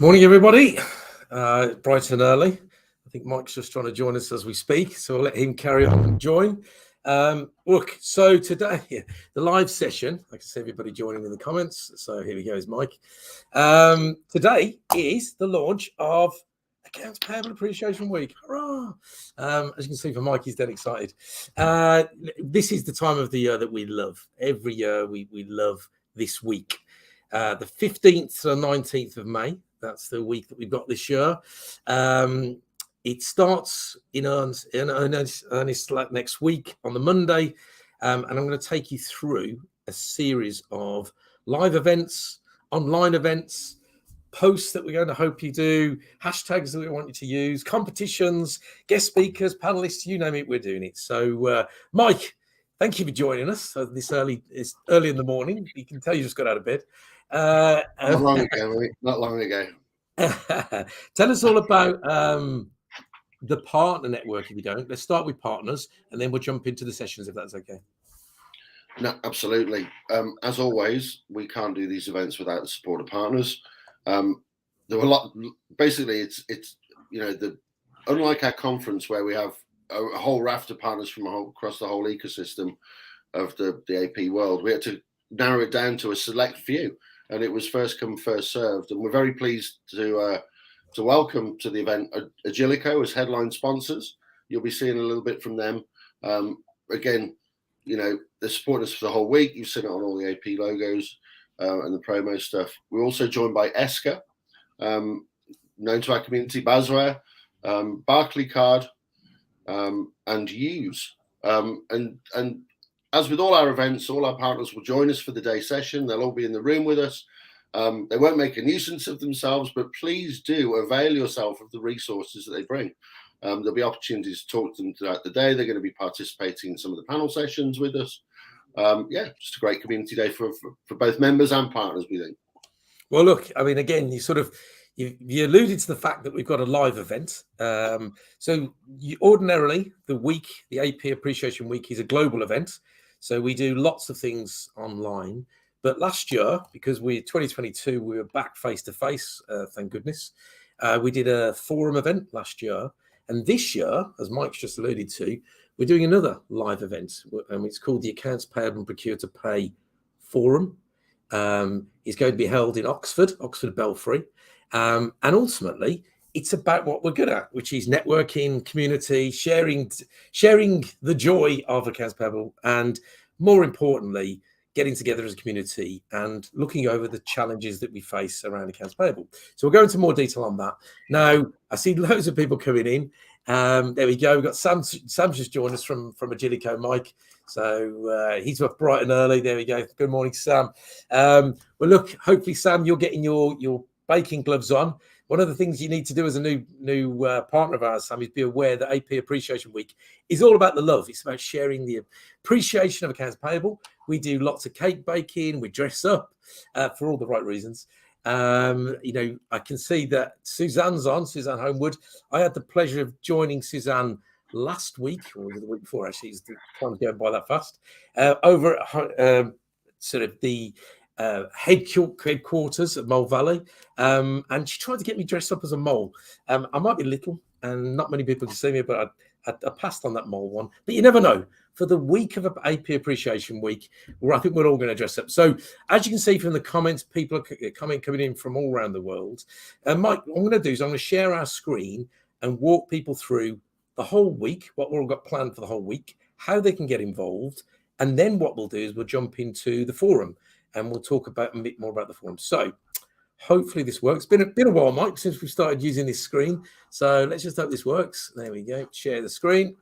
Morning, everybody. Bright and early. I think Mike's just trying to join us as we speak, so I'll let him carry on and join. Look, so today, the live session, I can see everybody joining in the comments. So here we go, is Mike. Today is the launch of Accounts Payable Appreciation Week. Hurrah! As you can see from Mike, he's dead excited. This is the time of the year that we love. Every year we love this week. The 15th to the 19th of May. That's the week that we've got this year. It starts in earnest next week on the Monday. And I'm going to take you through a series of live events, online events, posts that we're going to hope you do, hashtags that we want you to use, competitions, guest speakers, panelists, you name it, we're doing it. So, Mike, thank you for joining us. So it's early in the morning. You can tell you just got out of bed. Not long ago, mate. Not long ago. Tell us all about the partner network, if you don't. Let's start with partners, and then we'll jump into the sessions, if that's okay. No, absolutely. As always, we can't do these events without the support of partners. There were a lot. Basically, it's unlike our conference where we have a whole raft of partners from across the whole ecosystem of the AP world. We had to narrow it down to a select few. And it was first come, first served. And we're very pleased to welcome to the event Agilico as headline sponsors. You'll be seeing a little bit from them. Again, they're supporting us for the whole week. You've seen it on all the AP logos and the promo stuff. We're also joined by Esker, known to our community, Basware, Barclaycard, and Use. And as with all our events, all our partners will join us for the day session. They'll all be in the room with us. They won't make a nuisance of themselves, but please do avail yourself of the resources that they bring. There'll be opportunities to talk to them throughout the day. They're going to be participating in some of the panel sessions with us. Just a great community day for both members and partners, we think. Well, look, I mean, again, you alluded to the fact that we've got a live event. So ordinarily, the AP Appreciation Week is a global event. So we do lots of things online. But last year, because 2022, we were back face-to-face, thank goodness. We did a forum event last year. And this year, as Mike's just alluded to, we're doing another live event. And it's called the Accounts Payable and Procure to Pay Forum. It's going to be held in Oxford Belfry. And ultimately, it's about what we're good at, which is networking, community, sharing the joy of Accounts Payable, and more importantly, getting together as a community and looking over the challenges that we face around Accounts Payable. So we'll go into more detail on that. Now, I see loads of people coming in. There we go. We've got Sam's just joined us from Agilico, Mike. So he's up bright and early. There we go. Good morning, Sam. Well, look, hopefully, Sam, you're getting your baking gloves on. One of the things you need to do as a new partner of ours, Sam, is be aware that AP Appreciation Week is all about the love. It's about sharing the appreciation of Accounts Payable. We do lots of cake baking. We dress up for all the right reasons. I can see that Suzanne's on, Suzanne Homewood. I had the pleasure of joining Suzanne last week, or was it the week before, actually? It's time to go by that fast. Over at sort of the headquarters of Mole Valley, and she tried to get me dressed up as a mole. I might be little and not many people can see me, but I passed on that mole one. But you never know. For the week of AP Appreciation Week, I think we're all going to dress up. So as you can see from the comments, people are coming in from all around the world. Mike, what I'm going to do is I'm going to share our screen and walk people through the whole week, what we've all got planned for the whole week, how they can get involved, and then what we'll do is we'll jump into the forum. And we'll talk about a bit more about the forum. So hopefully this works. Been a while, Mike, since we started using this screen. So let's just hope this works. There we go. Share the screen.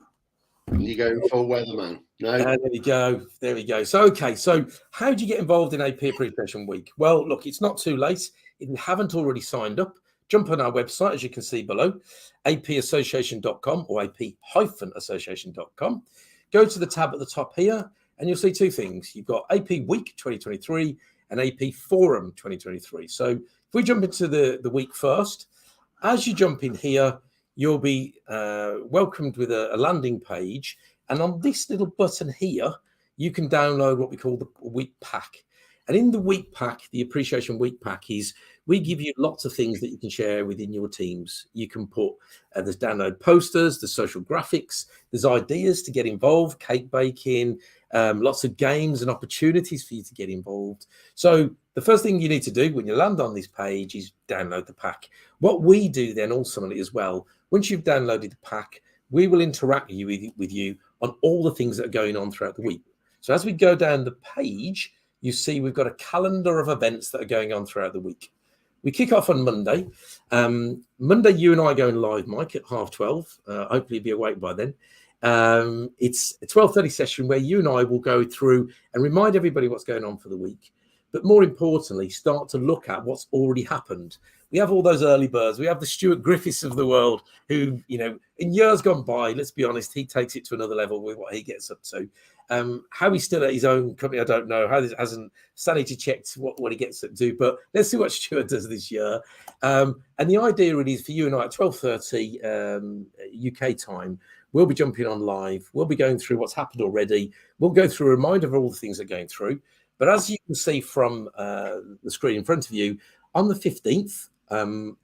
You go full weatherman. No. There we go. There we go. So, okay. So how do you get involved in AP Appreciation Week? Well, look, it's not too late. If you haven't already signed up, jump on our website, as you can see below, apassociation.com or ap-association.com. Go to the tab at the top here, and you'll see two things. You've got AP Week 2023 and AP Forum 2023. So if we jump into the week first, as you jump in here, you'll be welcomed with a landing page. And on this little button here, you can download what we call the week pack. And in the week pack, the Appreciation Week pack is we give you lots of things that you can share within your teams. You can put, there's download posters, there's social graphics, there's ideas to get involved, cake baking, lots of games and opportunities for you to get involved. So the first thing you need to do when you land on this page is download the pack. What we do then ultimately as well, once you've downloaded the pack, we will interact with you on all the things that are going on throughout the week. So as we go down the page, you see we've got a calendar of events that are going on throughout the week. We kick off on Monday. Monday, you and I are going live, Mike, at 12:30. Hopefully you'll be awake by then. It's a 12:30 session where you and I will go through and remind everybody what's going on for the week. But more importantly, start to look at what's already happened. We have all those early birds. We have the Stuart Griffiths of the world who, in years gone by, let's be honest, he takes it to another level with what he gets up to. How he's still at his own company, I don't know. How he hasn't sanity checked what he gets up to, but let's see what Stuart does this year. And the idea really is for you and I at 12:30 UK time, we'll be jumping on live. We'll be going through what's happened already. We'll go through a reminder of all the things that are going through. But as you can see from the screen in front of you, on the 15th,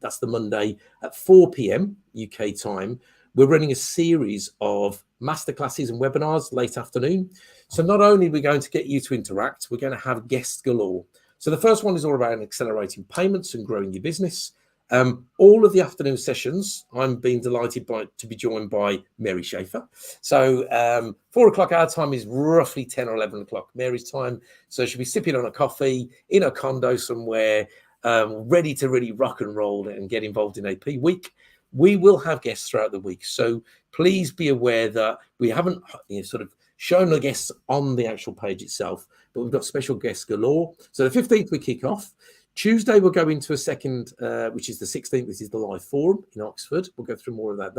that's the Monday at 4 p.m. UK time, we're running a series of masterclasses and webinars late afternoon. So not only are we going to get you to interact, we're going to have guests galore. So the first one is all about accelerating payments and growing your business. All of the afternoon sessions, I'm being delighted to be joined by Mary Schaefer. So 4 o'clock our time is roughly 10 or 11 o'clock Mary's time. So she'll be sipping on a coffee in a condo somewhere, ready to really rock and roll and get involved in AP Week. We will have guests throughout the week. So please be aware that we haven't sort of shown the guests on the actual page itself, but we've got special guests galore. So the 15th we kick off. Tuesday, we'll go into a second, which is the 16th. This is the live forum in Oxford. We'll go through more of that.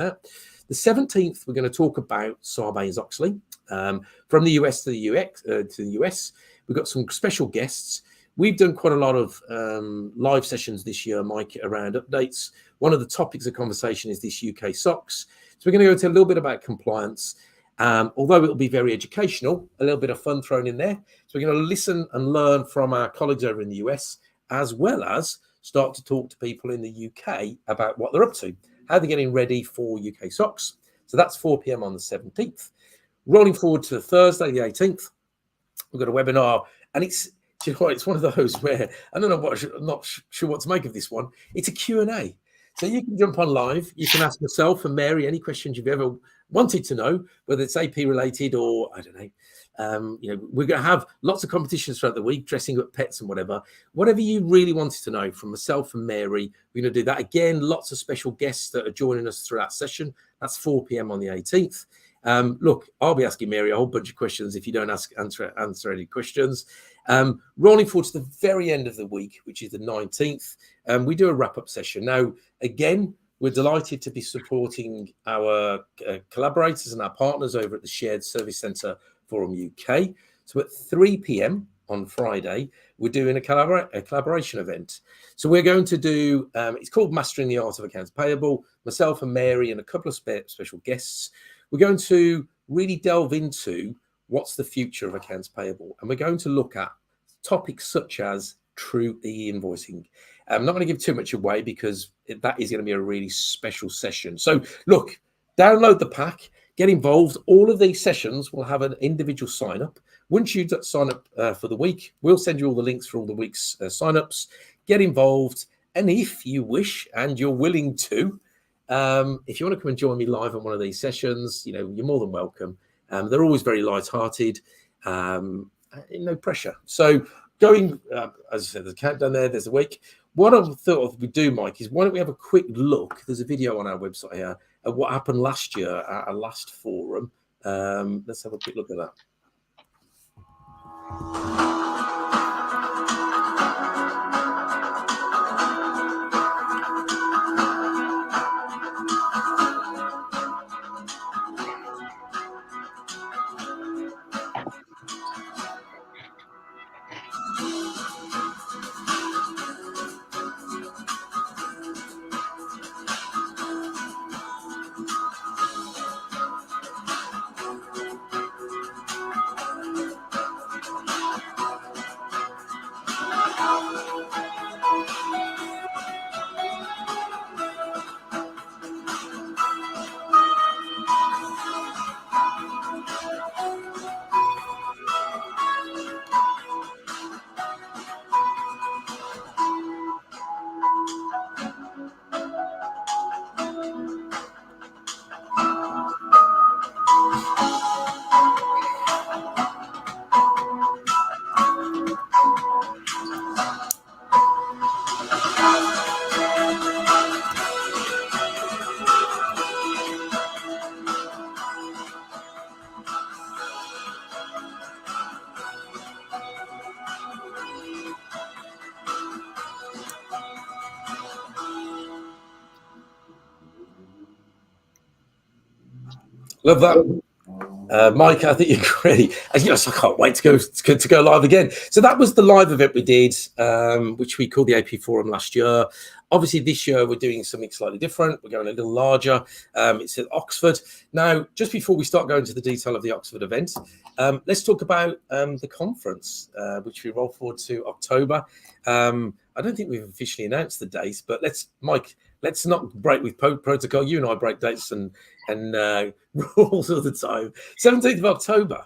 The 17th, we're going to talk about Sarbanes-Oxley. From the US to the US. We've got some special guests. We've done quite a lot of live sessions this year, Mike, around updates. One of the topics of conversation is this UK SOX. So we're going to go into a little bit about compliance. Although it'll be very educational, a little bit of fun thrown in there. So we're going to listen and learn from our colleagues over in the US, as well as start to talk to people in the UK about what they're up to, how they're getting ready for UK SOX. So that's 4 p.m. on the 17th. Rolling forward to Thursday, the 18th, we've got a webinar, and it's one of those where I don't know I'm not sure what to make of this one. It's a Q&A. So you can jump on live. You can ask myself and Mary any questions you've ever wanted to know, whether it's AP related or I don't know. We're going to have lots of competitions throughout the week, dressing up pets and whatever. Whatever you really wanted to know from myself and Mary, we're going to do that again. Lots of special guests that are joining us through that session. That's 4 p.m. on the 18th. Look, I'll be asking Mary a whole bunch of questions if you don't answer any questions. Rolling forward to the very end of the week, which is the 19th, we do a wrap-up session. Now, again, we're delighted to be supporting our collaborators and our partners over at the Shared Service Centre Forum UK. So at 3 p.m. on Friday, we're doing a collaboration event. So we're going to do, it's called Mastering the Art of Accounts Payable. Myself and Mary and a couple of special guests. We're going to really delve into what's the future of accounts payable. And we're going to look at topics such as true e-invoicing. I'm not going to give too much away because that is going to be a really special session. So look, download the pack, get involved. All of these sessions will have an individual sign up. Once you sign up for the week, we'll send you all the links for all the week's sign-ups. Get involved. And if you wish and you're willing to, if you want to come and join me live on one of these sessions, you're more than welcome. They're always very light-hearted, no pressure. So going, as I said, there's a countdown there, there's a week. What I thought we'd do, Mike, is why don't we have a quick look? There's a video on our website here at what happened last year at our last forum. Let's have a quick look at that. Love that. Mike, I think you're ready. Yes, I can't wait to go live again. So that was the live event we did, which we called the AP Forum last year. Obviously, this year we're doing something slightly different. We're going a little larger. It's at Oxford. Now, just before we start going into the detail of the Oxford event, let's talk about the conference, which we roll forward to October. I don't think we've officially announced the dates, but Mike, let's not break with protocol. You and I break dates and rules all the time. 17th of October,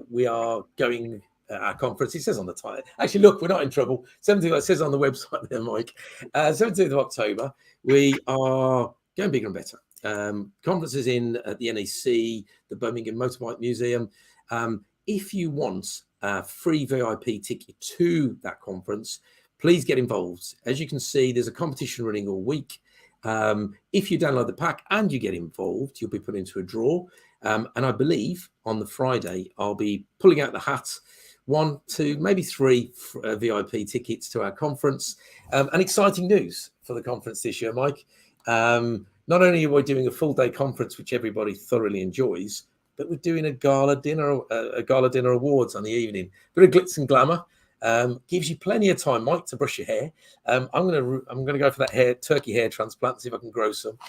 we are going our conference. It says on the title. Actually, look, we're not in trouble. 17th, it says on the website there, Mike. 17th of October, we are going bigger and better. Conferences in at the NEC, the Birmingham Motorbike Museum. If you want a free VIP ticket to that conference, please get involved. As you can see, there's a competition running all week. If you download the pack and you get involved, you'll be put into a draw. And I believe on the Friday, I'll be pulling out the hat, 1, 2, maybe 3 VIP tickets to our conference. And exciting news for the conference this year, Mike. Not only are we doing a full day conference, which everybody thoroughly enjoys, but we're doing a gala dinner awards on the evening. Bit of glitz and glamour. Gives you plenty of time, Mike, to brush your hair. I'm gonna go for that turkey hair transplant, see if I can grow some.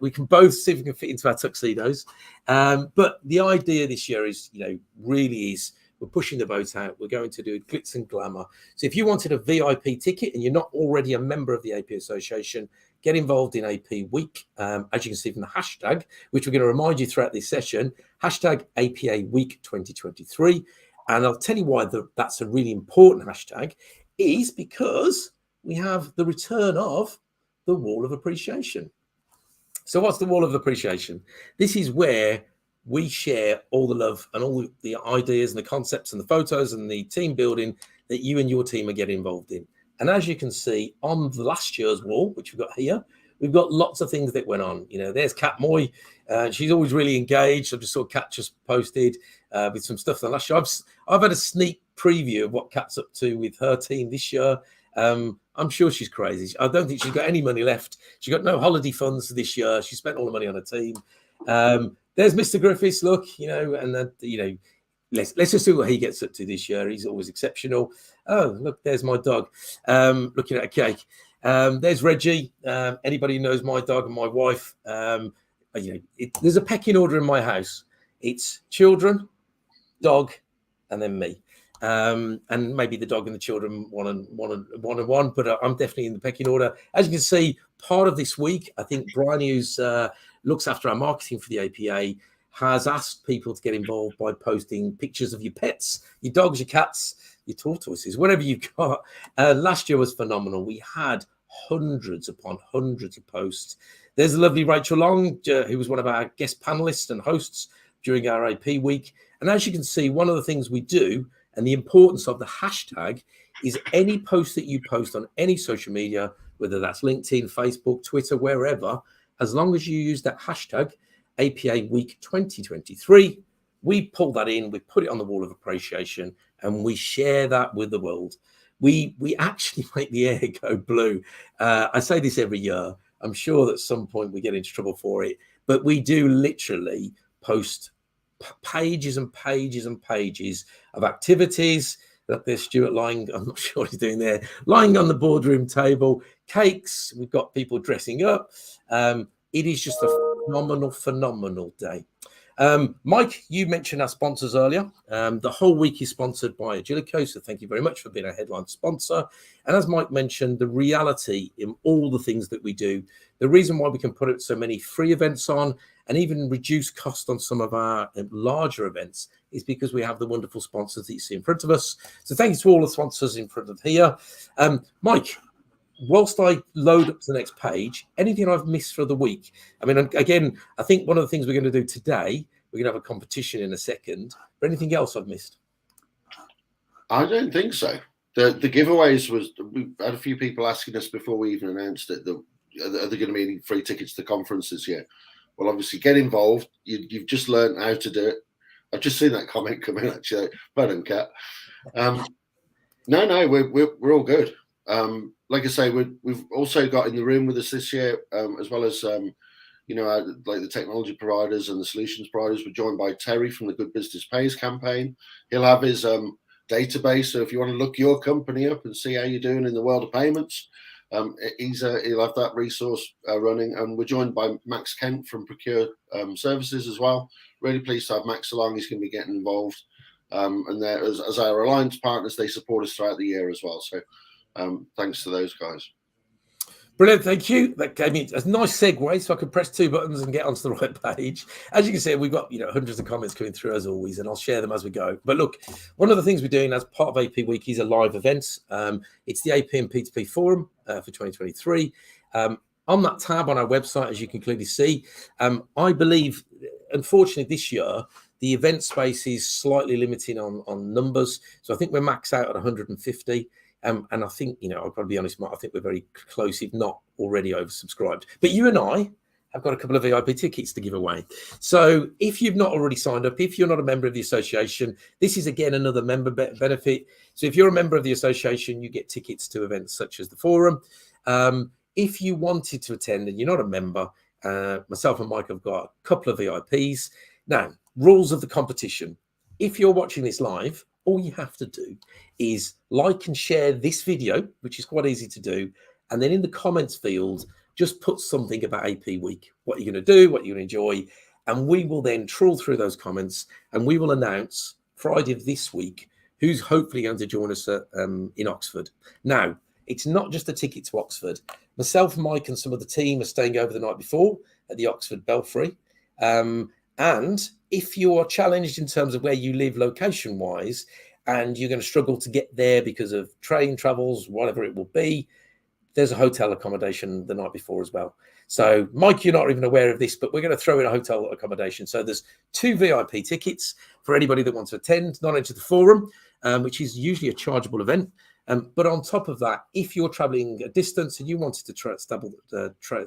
We can both see if we can fit into our tuxedos. But the idea this year is, really is we're pushing the boat out. We're going to do glitz and glamour. So if you wanted a VIP ticket and you're not already a member of the AP Association, get involved in AP Week. As you can see from the hashtag, which we're going to remind you throughout this session, hashtag APA Week 2023. And I'll tell you why that's a really important hashtag, is because we have the return of the Wall of Appreciation. So what's the Wall of Appreciation? This is where we share all the love and all the ideas and the concepts and the photos and the team building that you and your team are getting involved in. And as you can see on the last year's wall, which we've got here, we've got lots of things that went on. There's Kat Moy. She's always really engaged. I just saw Kat just posted with some stuff from last year. I've had a sneak preview of what Kat's up to with her team this year. I'm sure she's crazy. I don't think she's got any money left. She got no holiday funds this year. She spent all the money on her team. There's Mr. Griffiths, look, let's just see what he gets up to this year. He's always exceptional. Oh, look, there's my dog looking at a cake. There's Reggie. Anybody who knows my dog and my wife, there's a pecking order in my house. It's children, dog, and then me. And maybe the dog and the children one and one, but I'm definitely in the pecking order. As you can see, part of this week, I think Brian, who's looks after our marketing for the APA, has asked people to get involved by posting pictures of your pets, your dogs, your cats, your tortoises, whatever you've got. Last year was phenomenal. We had hundreds upon hundreds of posts. There's the lovely Rachel Long, who was one of our guest panelists and hosts during our AP week. And as you can see, one of the things we do and the importance of the hashtag is any post that you post on any social media, whether that's LinkedIn, Facebook, Twitter, wherever, as long as you use that hashtag APA Week 2023, we pull that in, we put it on the Wall of Appreciation, and we share that with the world. We actually make the air go blue. I say this every year. I'm sure that at some point we get into trouble for it, but we do literally post pages and pages and pages of activities. That there's Stuart lying, I'm not sure what he's doing there, lying on the boardroom table, cakes, we've got people dressing up. It is just a phenomenal day. Mike, you mentioned our sponsors earlier. The whole week is sponsored by Agilico, so thank you very much for being a headline sponsor. And as Mike mentioned, the reality in all the things that we do, the reason why we can put so many free events on and even reduce cost on some of our larger events is because we have the wonderful sponsors that you see in front of us. So thank you to all the sponsors in front of here. Mike, whilst I load up to the next page, anything I've missed for the week? I mean, again, I think one of the things we're going to do today, we're going to have a competition in a second. But anything else I've missed? I don't think so. The giveaways we had a few people asking us before we even announced it, are there going to be any free tickets to conferences yet? Well, obviously, get involved. You've just learned how to do it. I've just seen that comment come in, actually. Pardon, Kat. No, we're all good. Like I say, we've also got in the room with us this year, as well as like the technology providers and the solutions providers. We're joined by Terry from the Good Business Pays campaign. He'll have his database, so if you want to look your company up and see how you're doing in the world of payments, he'll have that resource running. And we're joined by Max Kent from Procure Services as well. Really pleased to have Max along. He's going to be getting involved, and as our alliance partners, they support us throughout the year as well. So thanks to those guys. Brilliant, thank you. That gave me a nice segue, so I could press 2 buttons and get onto the right page. As you can see, we've got hundreds of comments coming through as always, and I'll share them as we go. But look, one of the things we're doing as part of AP Week is a live event. It's the AP and P2P Forum for 2023. On that tab on our website, as you can clearly see, I believe, unfortunately, this year the event space is slightly limiting on numbers. So I think we're maxed out at 150. And I think, I've got to be honest, Mark, I think we're very close, if not already oversubscribed. But you and I have got a couple of VIP tickets to give away. So if you've not already signed up, if you're not a member of the association, this is, again, another member benefit. So if you're a member of the association, you get tickets to events such as the forum. If you wanted to attend and you're not a member, myself and Mike have got a couple of VIPs. Now, rules of the competition. If you're watching this live, all you have to do is like and share this video, which is quite easy to do. And then in the comments field, just put something about AP Week, what you're going to do, what you're going to enjoy. And we will then trawl through those comments and we will announce Friday of this week who's hopefully going to join us in Oxford. Now, it's not just a ticket to Oxford. Myself, Mike, and some of the team are staying over the night before at the Oxford Belfry. And if you're challenged in terms of where you live location-wise and you're going to struggle to get there because of train travels, whatever it will be, there's a hotel accommodation the night before as well. So, Mike, you're not even aware of this, but we're going to throw in a hotel accommodation. So there's 2 VIP tickets for anybody that wants to attend, not into the forum, which is usually a chargeable event. But on top of that, if you're traveling a distance and you wanted to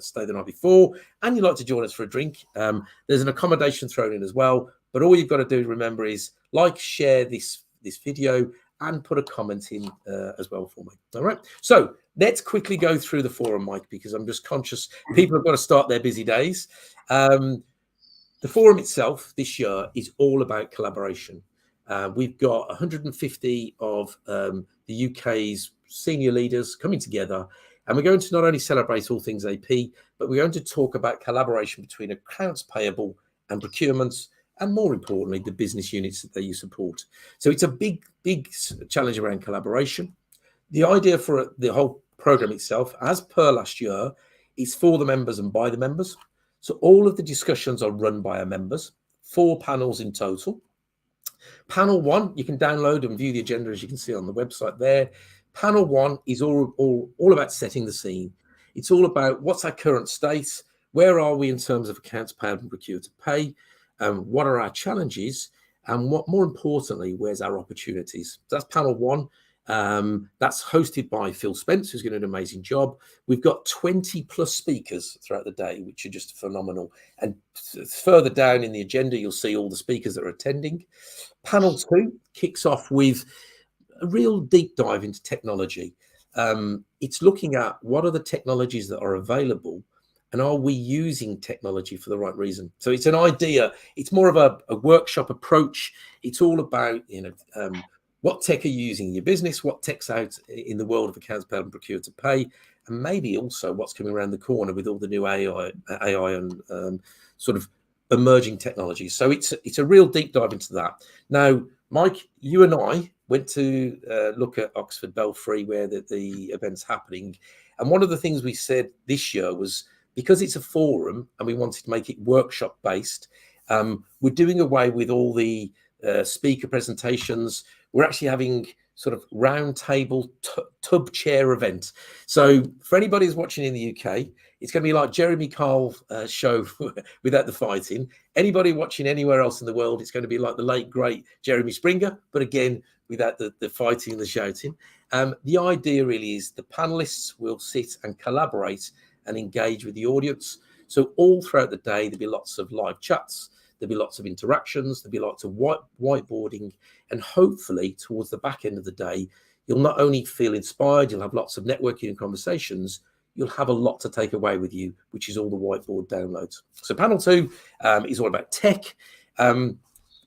stay the night before and you'd like to join us for a drink, there's an accommodation thrown in as well. But all you've got to do, remember, is like, share this video and put a comment in as well for me. All right. So let's quickly go through the forum, Mike, because I'm just conscious people have got to start their busy days. The forum itself this year is all about collaboration. We've got 150 of the UK's senior leaders coming together, and we're going to not only celebrate all things AP, but we're going to talk about collaboration between accounts payable and procurements, and more importantly, the business units that you support. So it's a big challenge around collaboration. The idea for the whole program itself, as per last year, is for the members and by the members. So all of the discussions are run by our members, 4 panels in total. Panel 1, you can download and view the agenda, as you can see on the website there. Panel 1 is all about setting the scene. It's all about what's our current state, where are we in terms of accounts payable and procure to pay, what are our challenges, and what, more importantly, where's our opportunities. So that's panel 1. That's hosted by Phil Spence, who's going to do an amazing job. We've got 20 plus speakers throughout the day, which are just phenomenal. And further down in the agenda, you'll see all the speakers that are attending. Panel 2 kicks off with a real deep dive into technology. It's looking at what are the technologies that are available and are we using technology for the right reason? So it's an idea. It's more of a workshop approach. It's all about, what tech are you using in your business, what tech's out in the world of accounts payable and procure to pay, and maybe also what's coming around the corner with all the new AI and sort of emerging technologies. So it's a real deep dive into that. Now, Mike, you and I went to look at Oxford Belfry, where the event's happening. And one of the things we said this year was, because it's a forum and we wanted to make it workshop based, we're doing away with all the speaker presentations. We're actually having sort of round table tub chair event. So for anybody who's watching in the UK, it's going to be like Jeremy Kyle show without the fighting. Anybody watching anywhere else in the world, it's going to be like the late great Jeremy Springer, but again without the fighting and the shouting. The idea really is the panelists will sit and collaborate and engage with the audience. So all throughout the day, there'll be lots of live chats, there'll be lots of interactions, there'll be lots of whiteboarding, and hopefully towards the back end of the day, you'll not only feel inspired, you'll have lots of networking and conversations, you'll have a lot to take away with you, which is all the whiteboard downloads. So panel 2 is all about tech.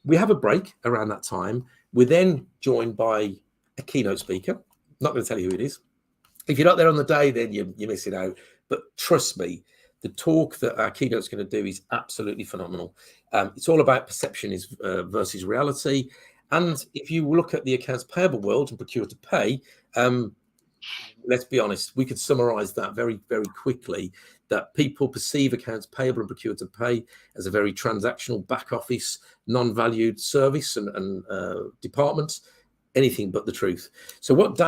We have a break around that time. We're then joined by a keynote speaker. I'm not going to tell you who it is. If you're not there on the day, then you're missing out. But trust me, the talk that our keynote is going to do is absolutely phenomenal. It's all about perception versus reality. And if you look at the accounts payable world and procure to pay, let's be honest, we could summarize that very, very quickly, that people perceive accounts payable and procure to pay as a very transactional back office, non-valued service and department. Anything but the truth. So what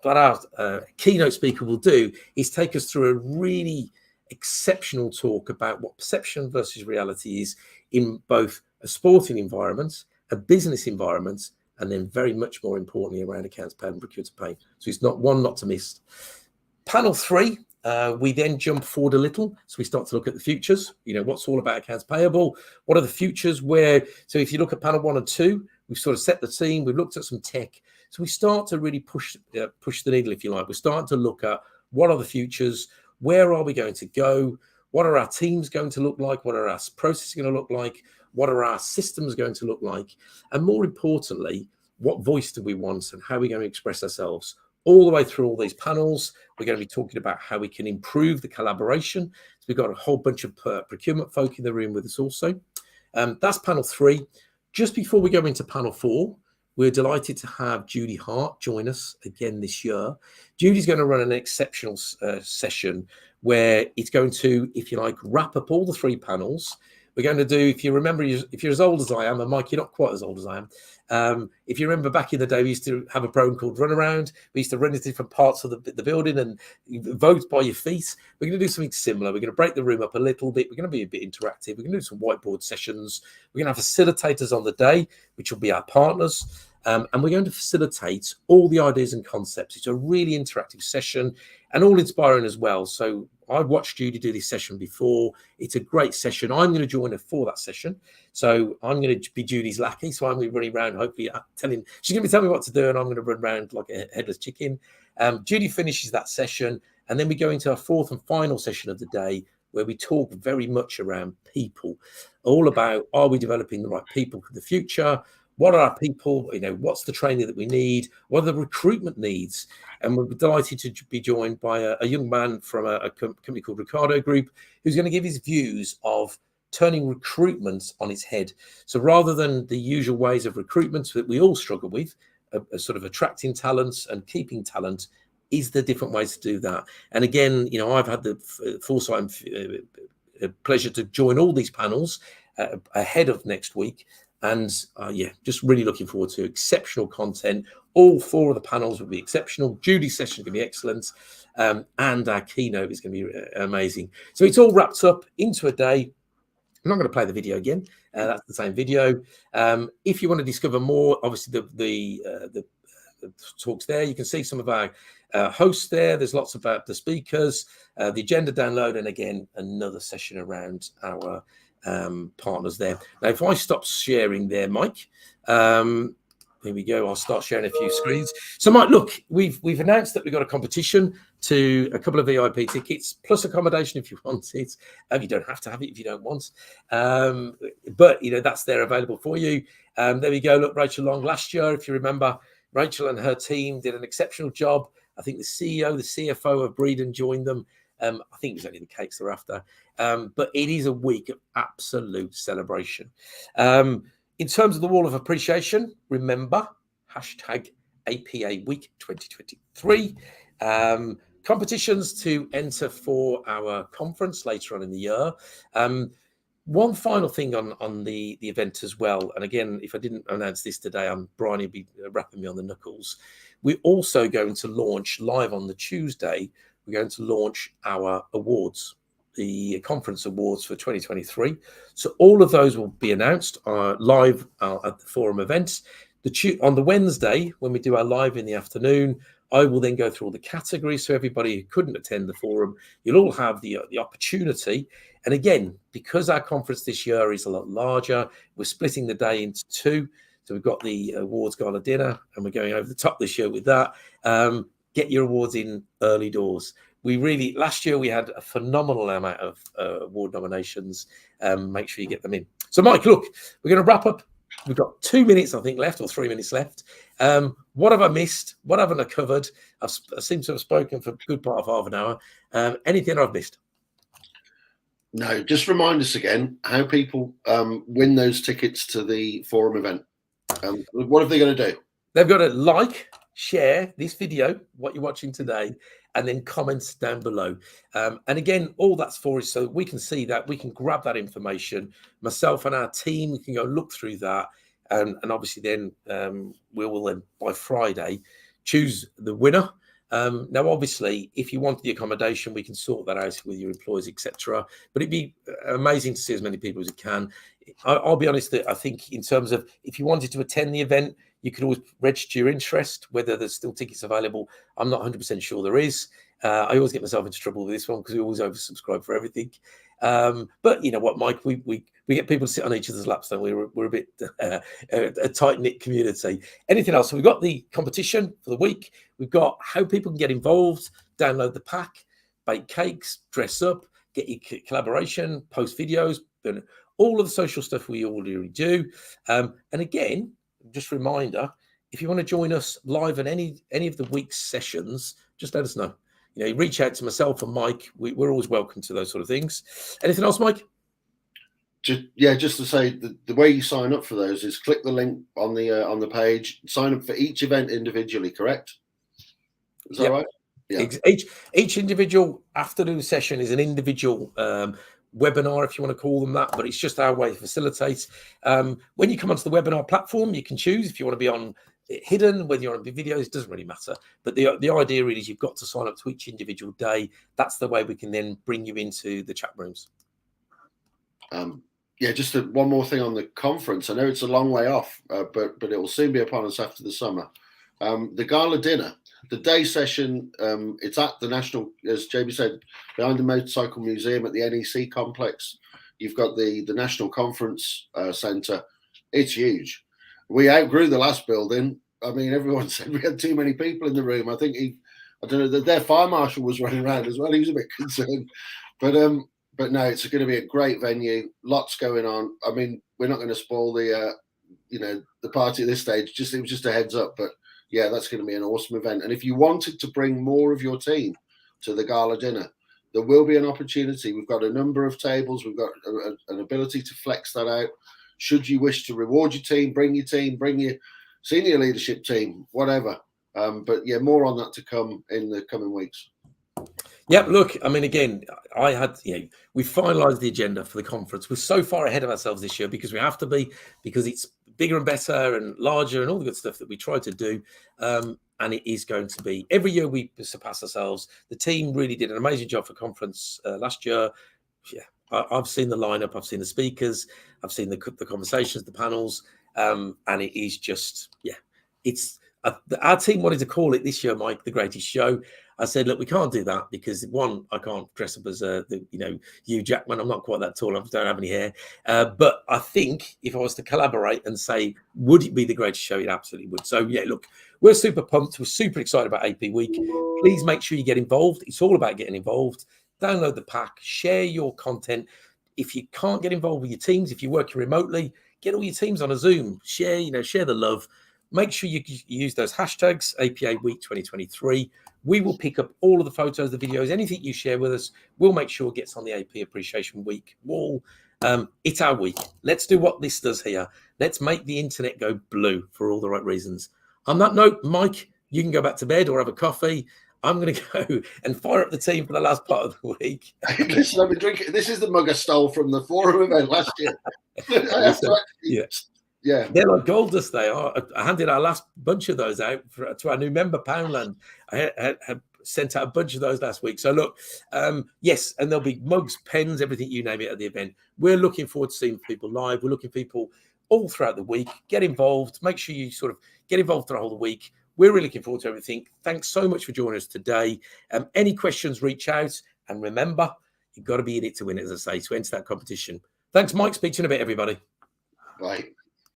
our keynote speaker will do is take us through a really exceptional talk about what perception versus reality is in both a sporting environment, a business environment, and then very much more importantly around accounts payable and procure to pay. So it's not to miss. Panel 3, we then jump forward a little. So we start to look at the futures, what's all about accounts payable, what are the futures so if you look at panel 1 and 2, we've sort of set the scene, we've looked at some tech. So we start to really push the needle, if you like. We're starting to look at what are the futures, where are we going to go, what are our teams going to look like, what are our processes going to look like, what are our systems going to look like, and more importantly, what voice do we want and how are we going to express ourselves. All the way through all these panels, we're going to be talking about how we can improve the collaboration. So we've got a whole bunch of procurement folk in the room with us also. That's panel 3. Just before we go into panel 4, we're delighted to have Judy Hart join us again this year. Judy's going to run an exceptional session where it's going to, if you like, wrap up all the 3 panels. We're going to do, if you remember, if you're as old as I am, and Mike, you're not quite as old as I am. If you remember back in the day, we used to have a program called Run Around. We used to run into different parts of the building and vote by your feet. We're going to do something similar. We're going to break the room up a little bit. We're going to be a bit interactive. We're going to do some whiteboard sessions. We're going to have facilitators on the day, which will be our partners. And we're going to facilitate all the ideas and concepts. It's a really interactive session and all inspiring as well. So I've watched Judy do this session before. It's a great session. I'm going to join her for that session. So I'm going to be Judy's lackey. So I'm going to be running around, hopefully she's going to be telling me what to do, and I'm going to run around like a headless chicken. Judy finishes that session, and then we go into our 4th and final session of the day, where we talk very much around people, all about, are we developing the right people for the future? What are our people? What's the training that we need? What are the recruitment needs? And we're delighted to be joined by a young man from a company called Ricardo Group, who's going to give his views of turning recruitment on its head. So rather than the usual ways of recruitment that we all struggle with, a sort of attracting talents and keeping talent, is there different ways to do that? And again, I've had the foresight and pleasure to join all these panels ahead of next week. And just really looking forward to exceptional content. All 4 of the panels will be exceptional. Judy's session is going to be excellent. And our keynote is going to be amazing. So it's all wrapped up into a day. I'm not going to play the video again. That's the same video. If you want to discover more, obviously the talks there, you can see some of our hosts there. There's lots about the speakers, the agenda download, and again, another session around our partners there. Now, if I stop sharing there, Mike, here we go. I'll start sharing a few screens. So, Mike, look, we've announced that we've got a competition to a couple of VIP tickets plus accommodation if you want it. You don't have to have it if you don't want. But that's there available for you. There we go. Look, Rachel Long last year, if you remember, Rachel and her team did an exceptional job. I think the CEO, the CFO of Breeden joined them. I think it was only the cakes they're after. But it is a week of absolute celebration. In terms of the Wall of Appreciation, remember, hashtag APA Week 2023. Competitions to enter for our conference later on in the year. One final thing on the event as well, and again, if I didn't announce this today, Brian will be rapping me on the knuckles. We're also going to launch live on the Tuesday. We're going to launch our awards, the conference awards for 2023. So all of those will be announced live at the forum events. On the Wednesday, when we do our live in the afternoon, I will then go through all the categories. So everybody who couldn't attend the forum, you'll all have the opportunity. And again, because our conference this year is a lot larger, we're splitting the day into two. So we've got the awards gala dinner, and we're going over the top this year with that. Get your awards in early doors. Last year we had a phenomenal amount of award nominations. Make sure you get them in. So Mike, look, we're going to wrap up. We've got 2 minutes, I think, left, or 3 minutes left. What have I missed? What haven't I covered? I seem to have spoken for a good part of half an hour. Anything I've missed? No, just remind us again how people win those tickets to the forum event. What are they going to do? They've got to like, share this video, what you're watching today, and then comments down below. And again, all that's for is so we can see that, we can grab that information. Myself and our team, we can go look through that. And obviously then we will then by Friday choose the winner. Now, obviously, if you want the accommodation, we can sort that out with your employers, etc. But it'd be amazing to see as many people as you can. I'll be honest, that I think in terms of if you wanted to attend the event, you could always register your interest, whether there's still tickets available. I'm not 100% sure there is. I always get myself into trouble with this one because we always oversubscribe for everything. But you know what, Mike, we get people to sit on each other's laps, so we're a bit a tight-knit community. Anything else? So we've got the competition for the week. We've got how people can get involved, download the pack, bake cakes, dress up, get your collaboration, post videos, and all of the social stuff we already do. And again, just a reminder, if you want to join us live at any of the week's sessions, just let us know. You know, reach out to myself and Mike. We're always welcome to those sort of things. Anything else, Mike? Just to say, the way you sign up for those is click the link on the page, sign up for each event individually, correct? Is that right? Yeah. Each individual afternoon session is an individual webinar, if you want to call them that, but it's just our way to facilitate. When you come onto the webinar platform, you can choose if you want to be on hidden, whether you're on videos, it doesn't really matter. But the idea really is you've got to sign up to each individual day. That's the way we can then bring you into the chat rooms. Just one more thing on the conference. I know it's a long way off, but it will soon be upon us after the summer. The gala dinner, the day session, it's at the National, as Jamie said, behind the Motorcycle Museum at the NEC complex. You've got the National Conference Centre. It's huge. We outgrew the last building. I mean, everyone said we had too many people in the room. I think I don't know, their fire marshal was running around as well. He was a bit concerned. But no, it's going to be a great venue. Lots going on. I mean, we're not going to spoil the party at this stage. It was just a heads up. But yeah, that's going to be an awesome event. And if you wanted to bring more of your team to the gala dinner, there will be an opportunity. We've got a number of tables. We've got an ability to flex that out. Should you wish to reward your team, bring your senior leadership team, whatever. But yeah, more on that to come in the coming weeks. Yeah, look, I mean, again, we finalised the agenda for the conference. We're so far ahead of ourselves this year because we have to be, because it's bigger and better and larger and all the good stuff that we try to do. And it is going to be, every year we surpass ourselves. The team really did an amazing job for conference last year. Yeah, I've seen the lineup, I've seen the speakers, I've seen the conversations, the panels, and it is just, it's our team wanted to call it this year, Mike, the greatest show. I said, look, we can't do that because one, I can't dress up as Hugh Jackman. I'm not quite that tall. I don't have any hair. But I think if I was to collaborate and say, would it be the greatest show? It absolutely would. So yeah, look, we're super pumped. We're super excited about AP Week. Please make sure you get involved. It's all about getting involved. Download the pack, share your content. If you can't get involved with your teams, if you're working remotely, get all your teams on a Zoom. Share the love. Make sure you use those hashtags, APA Week 2023. We will pick up all of the photos, the videos, anything you share with us. We'll make sure it gets on the AP Appreciation Week wall. It's our week. Let's do what this does here. Let's make the internet go blue for all the right reasons. On that note, Mike, you can go back to bed or have a coffee. I'm going to go and fire up the team for the last part of the week. Listen, I've been drinking. This is the mug I stole from the forum event last year. Yeah, they're like gold dust. They are. I handed our last bunch of those out to our new member, Poundland. I had sent out a bunch of those last week. So look, yes, and there'll be mugs, pens, everything you name it at the event. We're looking forward to seeing people live. We're looking for people all throughout the week. Get involved. Make sure you sort of get involved throughout the whole week. We're really looking forward to everything. Thanks so much for joining us today. Any questions, reach out. And remember, you've got to be in it to win it, as I say, to enter that competition. Thanks, Mike. Speak to you in a bit, everybody. Bye.